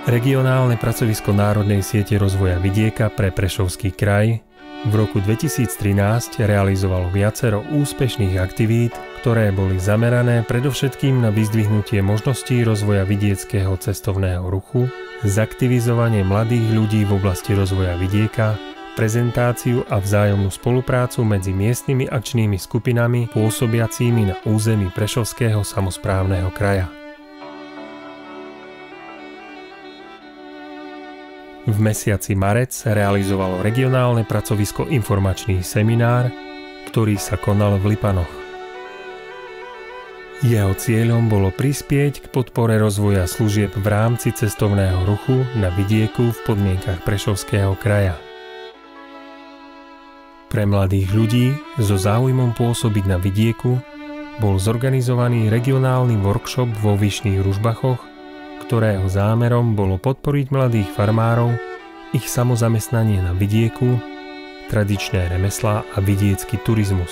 Regionálne pracovisko Národnej siete rozvoja vidieka pre Prešovský kraj v roku 2013 realizovalo viacero úspešných aktivít, ktoré boli zamerané predovšetkým na vyzdvihnutie možností rozvoja vidieckého cestovného ruchu, zaktivizovanie mladých ľudí v oblasti rozvoja vidieka, prezentáciu a vzájomnú spoluprácu medzi miestnymi akčnými skupinami pôsobiacími na území Prešovského samosprávneho kraja. V mesiaci marec realizovalo regionálne pracovisko informačný seminár, ktorý sa konal v Lipanoch. Jeho cieľom bolo prispieť k podpore rozvoja služieb v rámci cestovného ruchu na vidieku v podmienkach Prešovského kraja. Pre mladých ľudí so záujmom pôsobiť na vidieku bol zorganizovaný regionálny workshop vo Vyšných Ružbachoch, ktorého zámerom bolo podporiť mladých farmárov, ich samozamestnanie na vidieku, tradičné remeslá a vidiecký turizmus.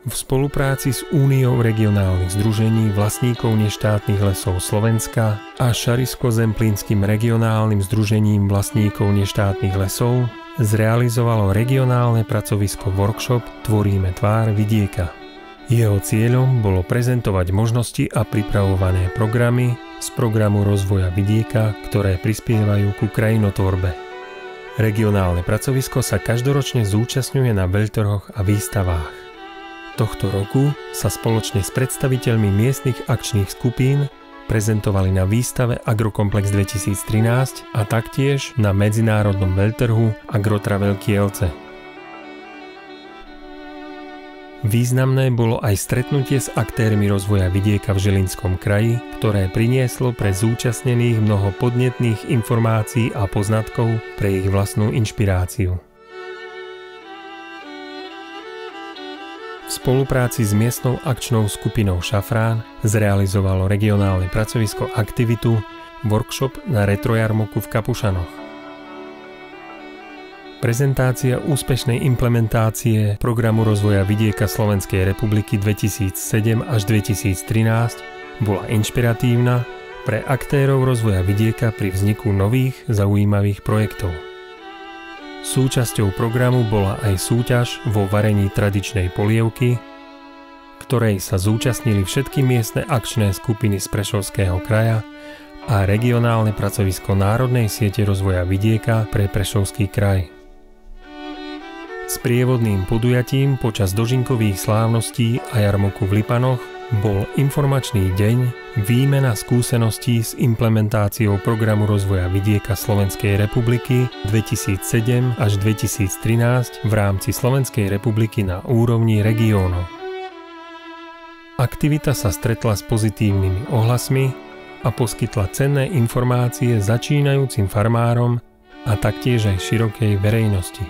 V spolupráci s Úniou regionálnych združení vlastníkov neštátnych lesov Slovenska a Šarišsko-Zemplínskym regionálnym združením vlastníkov neštátnych lesov zrealizovalo regionálne pracovisko workshop Tvoríme tvár vidieka. Jeho cieľom bolo prezentovať možnosti a pripravované programy z programu rozvoja vidieka, ktoré prispievajú ku krajinotvorbe. Regionálne pracovisko sa každoročne zúčastňuje na veľtrhoch a výstavách. Tohto roku sa spoločne s predstaviteľmi miestnych akčných skupín prezentovali na výstave Agrokomplex 2013 a taktiež na medzinárodnom veľtrhu Agrotravel Kielce. Významné bolo aj stretnutie s aktérmi rozvoja vidieka v Žilinskom kraji, ktoré prinieslo pre zúčastnených mnoho podnetných informácií a poznatkov pre ich vlastnú inšpiráciu. V spolupráci s miestnou akčnou skupinou Šafrán zrealizovalo regionálne pracovisko aktivitu workshop na retrojarmoku v Kapušanoch. Prezentácia úspešnej implementácie programu rozvoja vidieka Slovenskej republiky 2007 až 2013 bola inšpiratívna pre aktérov rozvoja vidieka pri vzniku nových zaujímavých projektov. Súčasťou programu bola aj súťaž vo varení tradičnej polievky, ktorej sa zúčastnili všetky miestne akčné skupiny z Prešovského kraja a regionálne pracovisko Národnej siete rozvoja vidieka pre Prešovský kraj. Sprievodným podujatím počas dožinkových slávností a jarmoku v Lipanoch bol informačný deň výmena skúseností s implementáciou programu rozvoja vidieka Slovenskej republiky 2007 až 2013 v rámci Slovenskej republiky na úrovni regiónov. Aktivita sa stretla s pozitívnymi ohlasmi a poskytla cenné informácie začínajúcim farmárom a taktiež aj širokej verejnosti.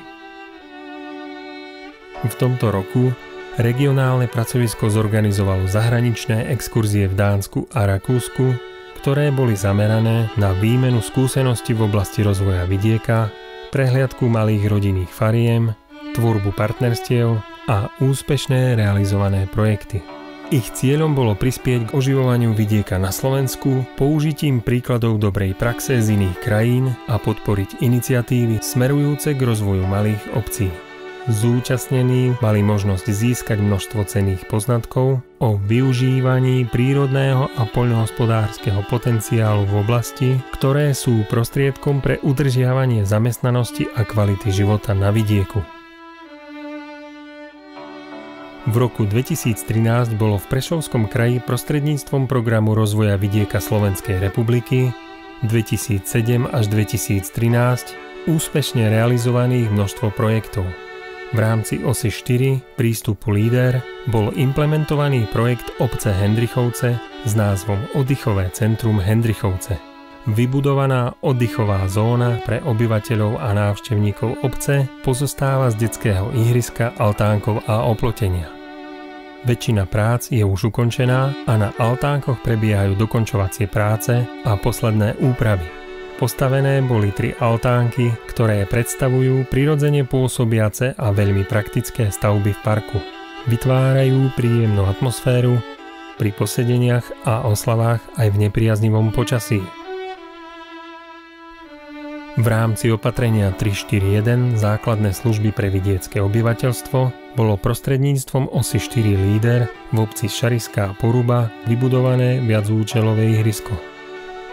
V tomto roku regionálne pracovisko zorganizovalo zahraničné exkurzie v Dánsku a Rakúsku, ktoré boli zamerané na výmenu skúseností v oblasti rozvoja vidieka, prehliadku malých rodinných fariem, tvorbu partnerstiev a úspešné realizované projekty. Ich cieľom bolo prispieť k oživovaniu vidieka na Slovensku použitím príkladov dobrej praxe z iných krajín a podporiť iniciatívy smerujúce k rozvoju malých obcí. Zúčastnení mali možnosť získať množstvo cenných poznatkov o využívaní prírodného a poľnohospodárskeho potenciálu v oblasti, ktoré sú prostriedkom pre udržiavanie zamestnanosti a kvality života na vidieku. V roku 2013 bolo v Prešovskom kraji prostredníctvom programu rozvoja vidieka Slovenskej republiky 2007 až 2013 úspešne realizovaných množstvo projektov. V rámci osy 4 prístupu LEADER bol implementovaný projekt obce Hendrichovce s názvom Oddychové centrum Hendrichovce. Vybudovaná oddychová zóna pre obyvateľov a návštevníkov obce pozostáva z detského ihriska, altánkov a oplotenia. Väčšina prác je už ukončená a na altánkoch prebiehajú dokončovacie práce a posledné úpravy. Postavené boli 3 altánky, ktoré predstavujú prirodzene pôsobiace a veľmi praktické stavby v parku. Vytvárajú príjemnú atmosféru pri posedeniach a oslavách aj v nepriaznivom počasí. V rámci opatrenia 341 základné služby pre vidiecké obyvateľstvo bolo prostredníctvom osy 4 líder v obci Šariská Poruba vybudované viacúčelové ihrisko.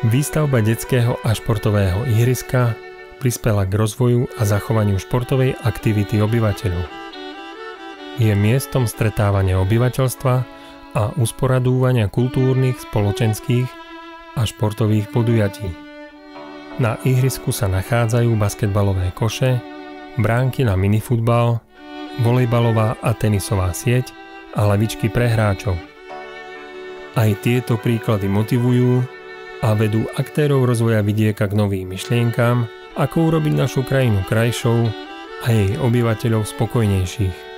Výstavba detského a športového ihriska prispela k rozvoju a zachovaniu športovej aktivity obyvateľov. Je miestom stretávania obyvateľstva a usporadúvania kultúrnych, spoločenských a športových podujatí. Na ihrisku sa nachádzajú basketbalové koše, bránky na minifutbal, volejbalová a tenisová sieť a lavičky pre hráčov. Aj tieto príklady motivujú a vedú aktérov rozvoja vidieka k novým myšlienkám, ako urobiť našu krajinu krajšou a jej obyvateľov spokojnejších.